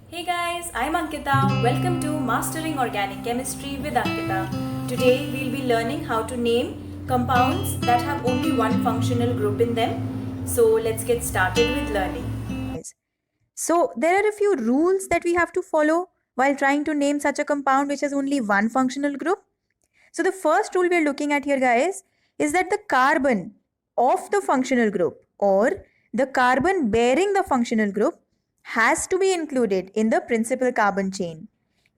Hey guys, I'm Ankita. Welcome to Mastering Organic Chemistry with Ankita. Today we'll be learning how to name compounds that have only one functional group in them. So let's get started with learning. So there are a few rules that we have to follow while trying to name such a compound which has only one functional group. So the first rule we're looking at here, guys, is that the carbon of the functional group or the carbon bearing the functional group has to be included in the principal carbon chain,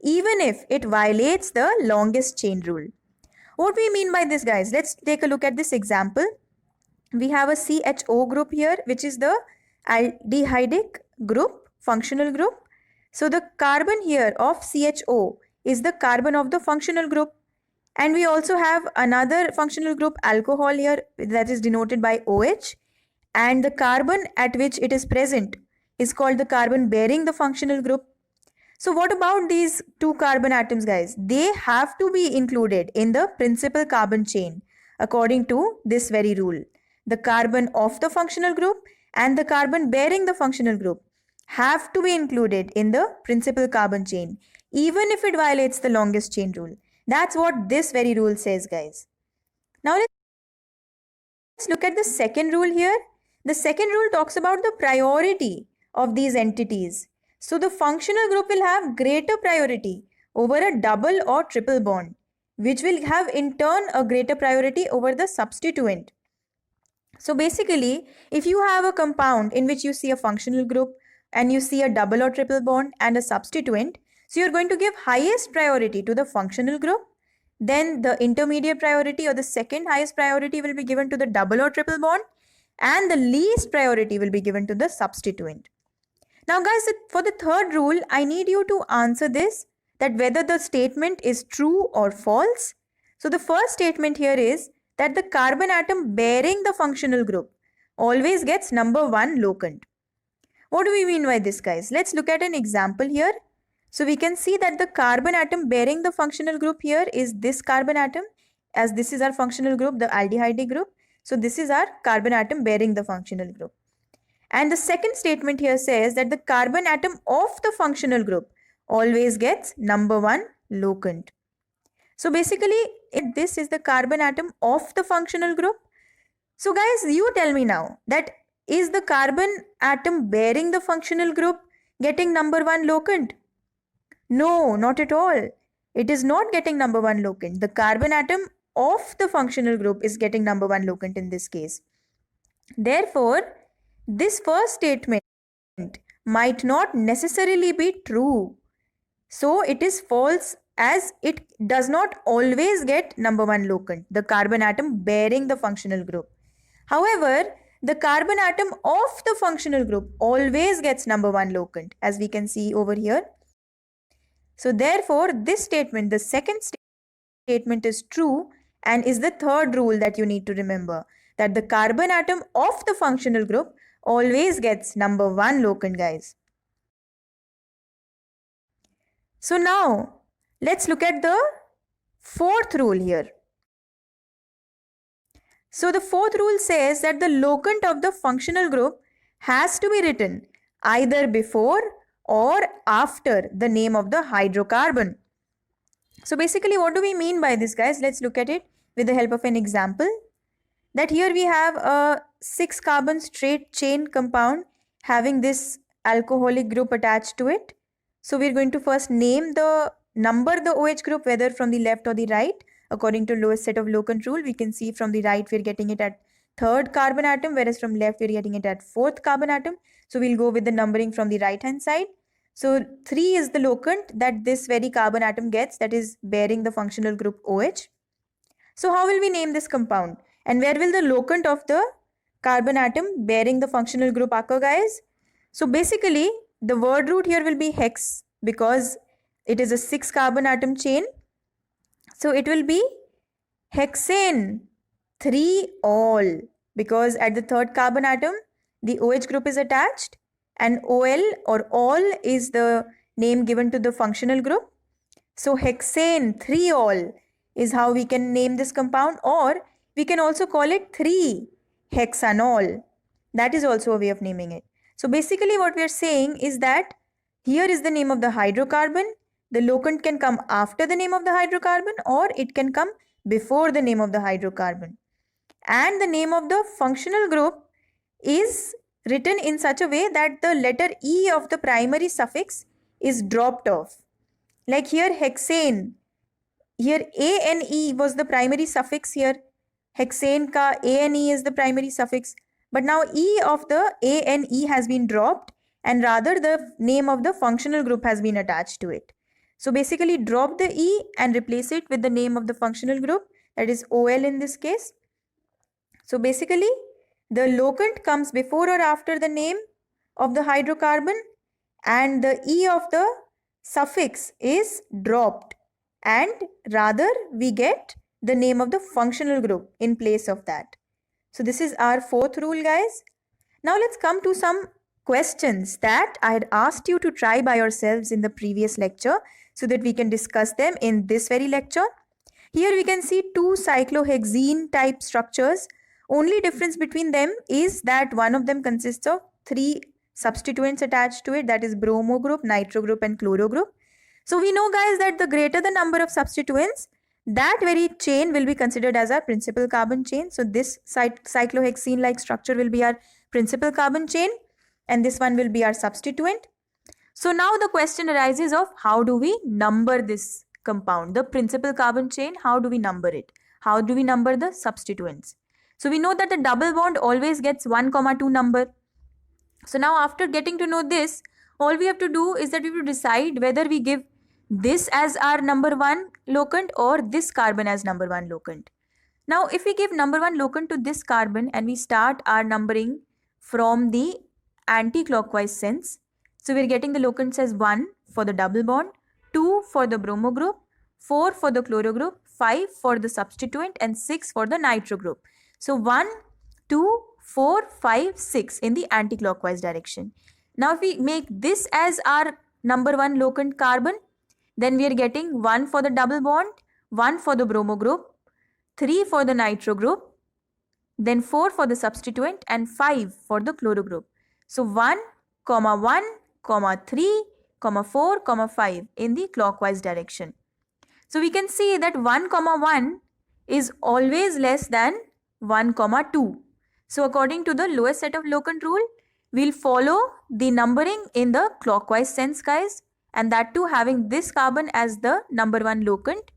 even if it violates the longest chain rule. What we mean by this, guys? Let's take a look at this example. We have a CHO group here, which is the aldehydic group, functional group. So the carbon here of CHO is the carbon of the functional group. And we also have another functional group, alcohol here, that is denoted by OH. And the carbon at which it is present is called the carbon bearing the functional group. So what about these two carbon atoms, guys? They have to be included in the principal carbon chain according to this very rule. The carbon of the functional group and the carbon bearing the functional group have to be included in the principal carbon chain, even if it violates the longest chain rule. That's what this very rule says, guys. Now let's look at the second rule here. The second rule talks about the priority of these entities. So the functional group will have greater priority over a double or triple bond, which will have in turn a greater priority over the substituent. So basically, if you have a compound in which you see a functional group and you see a double or triple bond and a substituent, so you're going to give highest priority to the functional group. Then the intermediate priority or the second highest priority will be given to the double or triple bond, and the least priority will be given to the substituent. Now guys, for the third rule, I need you to answer this, that whether the statement is true or false. So the first statement here is that the carbon atom bearing the functional group always gets number 1 locant. What do we mean by this, guys? Let's look at an example here. So we can see that the carbon atom bearing the functional group here is this carbon atom, as this is our functional group, the aldehyde group. So this is our carbon atom bearing the functional group. And the second statement here says that the carbon atom of the functional group always gets number 1 locant. So basically, this is the carbon atom of the functional group. So guys, you tell me now, that is the carbon atom bearing the functional group getting number 1 locant? No, not at all. It is not getting number 1 locant. The carbon atom of the functional group is getting number 1 locant in this case. Therefore, this first statement might not necessarily be true. So it is false, as it does not always get number 1 locant, the carbon atom bearing the functional group. However, the carbon atom of the functional group always gets number 1 locant, as we can see over here. So therefore, this statement, the second statement, is true and is the third rule that you need to remember, that the carbon atom of the functional group always gets number 1 locant, guys. So now, let's look at the fourth rule here. So the fourth rule says that the locant of the functional group has to be written either before or after the name of the hydrocarbon. So basically, what do we mean by this, guys? Let's look at it with the help of an example. That here we have a 6 carbon straight chain compound having this alcoholic group attached to it. So we're going to first name the OH group, whether from the left or the right. According to lowest set of locant rule, we can see from the right we're getting it at 3rd carbon atom, whereas from left we're getting it at 4th carbon atom. So we'll go with the numbering from the right hand side. So 3 is the locant that this very carbon atom gets, that is bearing the functional group OH. So how will we name this compound? And where will the locant of the carbon atom bearing the functional group occur, guys? So basically, the word root here will be hex, because it is a 6 carbon atom chain. So it will be hexane 3-ol, because at the 3rd carbon atom, the OH group is attached, and OL or ol is the name given to the functional group. So hexane 3-ol is how we can name this compound, or we can also call it 3-hexanol. That is also a way of naming it. So basically what we are saying is that Here is the name of the hydrocarbon. The locant can come after the name of the hydrocarbon or it can come before the name of the hydrocarbon. And the name of the functional group is written in such a way that the letter E of the primary suffix is dropped off. Like here hexane, here ANE was the primary suffix here. Hexane ka ANE is the primary suffix. But now E of the ANE has been dropped and rather the name of the functional group has been attached to it. So basically drop the E and replace it with the name of the functional group, that is OL in this case. So basically the locant comes before or after the name of the hydrocarbon and the E of the suffix is dropped and rather we get the name of the functional group in place of that. So this is our fourth rule, guys. Now let's come to some questions that I had asked you to try by yourselves in the previous lecture so that we can discuss them in this very lecture. Here we can see two cyclohexene type structures. Only difference between them is that one of them consists of three substituents attached to it, that is bromo group, nitro group and chloro group. So we know, guys, that the greater the number of substituents, that very chain will be considered as our principal carbon chain. So this cyclohexene like structure will be our principal carbon chain and this one will be our substituent. So now the question arises of how do we number this compound, the principal carbon chain, how do we number it? How do we number the substituents? So we know that the double bond always gets 1,2 number. So now after getting to know this, all we have to do is that we have to decide whether we give this as our number 1 locant or this carbon as number 1 locant. Now if we give number 1 locant to this carbon and we start our numbering from the anti-clockwise sense, so we are getting the locants as 1 for the double bond, 2 for the bromo group, 4 for the chloro group, 5 for the substituent and 6 for the nitro group. So 1, 2, 4, 5, 6 in the anti-clockwise direction. Now if we make this as our number 1 locant carbon, then we are getting 1 for the double bond, 1 for the bromo group, 3 for the nitro group, then 4 for the substituent and 5 for the chloro group. So 1, 1, 3, 4, 5 in the clockwise direction. So we can see that 1, 1 is always less than 1, 2. So according to the lowest set of locant rule, we'll follow the numbering in the clockwise sense, guys, and that too having this carbon as the number 1 locant.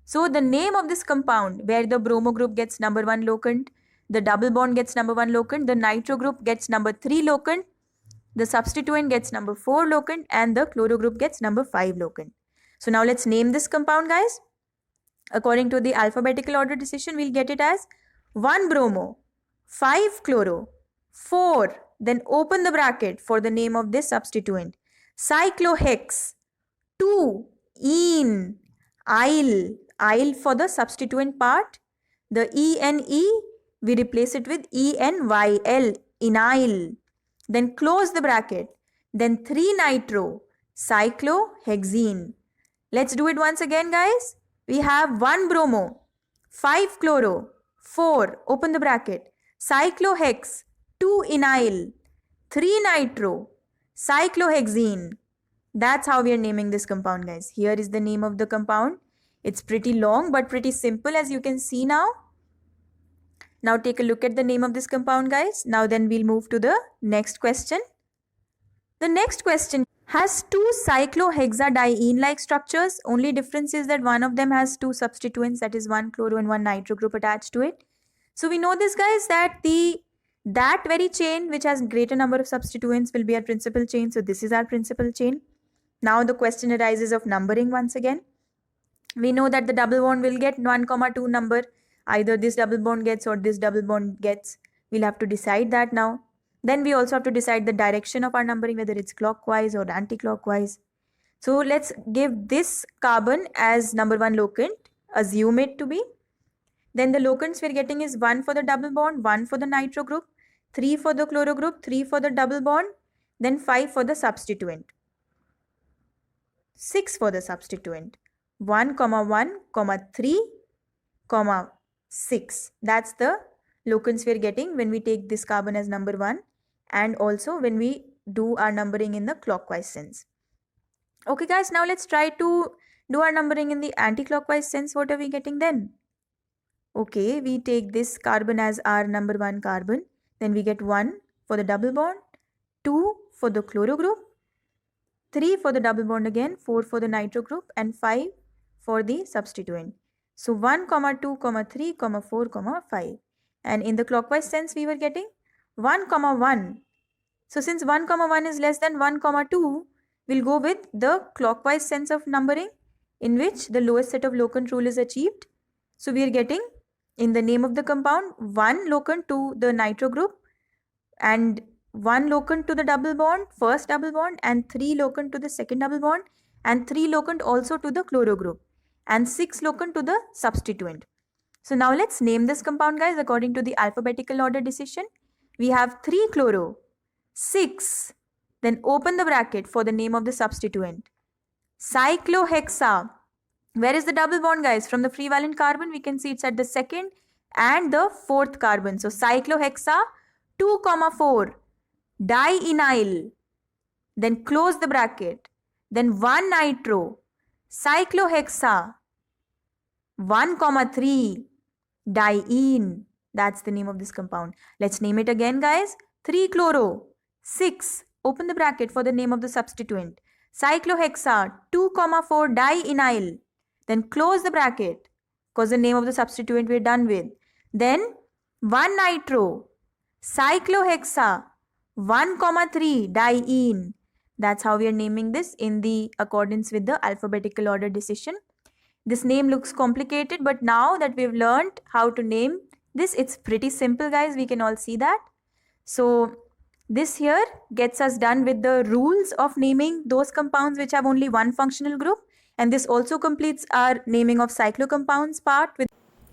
So the name of this compound where the bromo group gets number 1 locant, the double bond gets number 1 locant, the nitro group gets number 3 locant, the substituent gets number 4 locant and the chloro group gets number 5 locant. So now let's name this compound, guys. According to the alphabetical order decision, we'll get it as 1 bromo, 5 chloro, 4, then open the bracket for the name of this substituent, cyclohex, 2 ene, yl for the substituent part, the ene we replace it with enyl, enyl, then close the bracket, then 3 nitro, cyclohexene. Let's do it once again, guys. We have 1 bromo, 5 chloro, 4, open the bracket, cyclohex, 2 enyl, 3 nitro, cyclohexene. That's how we are naming this compound, guys. Here is the name of the compound. It's pretty long but pretty simple, as you can see now. Now take a look at the name of this compound, guys. Now then we'll move to the next question. The next question has 2 cyclohexadiene-like structures. Only difference is that one of them has 2 substituents, that is 1 chloro and 1 nitro group attached to it. So we know this, guys, that that very chain which has greater number of substituents will be our principal chain. So this is our principal chain. Now the question arises of numbering once again. We know that the double bond will get 1, 2 number. Either this double bond gets or this double bond gets. We'll have to decide that now. Then we also have to decide the direction of our numbering, whether it's clockwise or anti-clockwise. So let's give this carbon as number 1 locant. Assume it to be. Then the locants we're getting is 1 for the double bond, 1 for the nitro group, 3 for the chloro group, 3 for the double bond, then 5 for the substituent, 6 for the substituent, 1, 1, 3, 6. That's the locants we're getting when we take this carbon as number 1 and also when we do our numbering in the clockwise sense. Okay guys, now let's try to do our numbering in the anti-clockwise sense. What are we getting then? Okay, we take this carbon as our number 1 carbon. Then we get 1 for the double bond, 2 for the chloro group, 3 for the double bond again, 4 for the nitro group, and 5 for the substituent. So 1, 2, 3, 4, 5. And in the clockwise sense, we were getting 1, 1. So since 1, 1 is less than 1, 2, we'll go with the clockwise sense of numbering, in which the lowest set of locant rule is achieved. So we are getting, in the name of the compound, 1 locant to the nitro group, and 1 locant to the double bond, first double bond, and 3 locant to the second double bond, and 3 locant also to the chloro group, and 6 locant to the substituent. So now let's name this compound, guys, according to the alphabetical order decision. We have 3 chloro, 6, then open the bracket for the name of the substituent. Cyclohexa. Where is the double bond, guys? From the free valent carbon, we can see it's at the second and the fourth carbon. So cyclohexa 2, 4, dienyl. Then close the bracket. Then 1 nitro. Cyclohexa 1, 3, diene. That's the name of this compound. Let's name it again, guys. 3 chloro, 6, open the bracket for the name of the substituent. Cyclohexa 2, 4, dienyl. Then close the bracket because the name of the substituent we're done with. Then 1 nitro, cyclohexa 1, 3, diene. That's how we are naming this in the accordance with the alphabetical order decision. This name looks complicated, but now that we've learned how to name this, it's pretty simple, guys. We can all see that. So this here gets us done with the rules of naming those compounds which have only one functional group. And this also completes our naming of cyclocompounds part.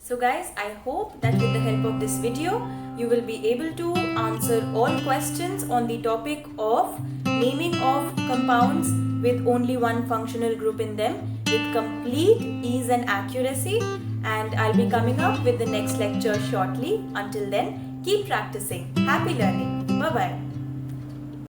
So guys, I hope that with the help of this video, you will be able to answer all questions on the topic of naming of compounds with only one functional group in them with complete ease and accuracy. And I'll be coming up with the next lecture shortly. Until then, keep practicing. Happy learning. Bye-bye.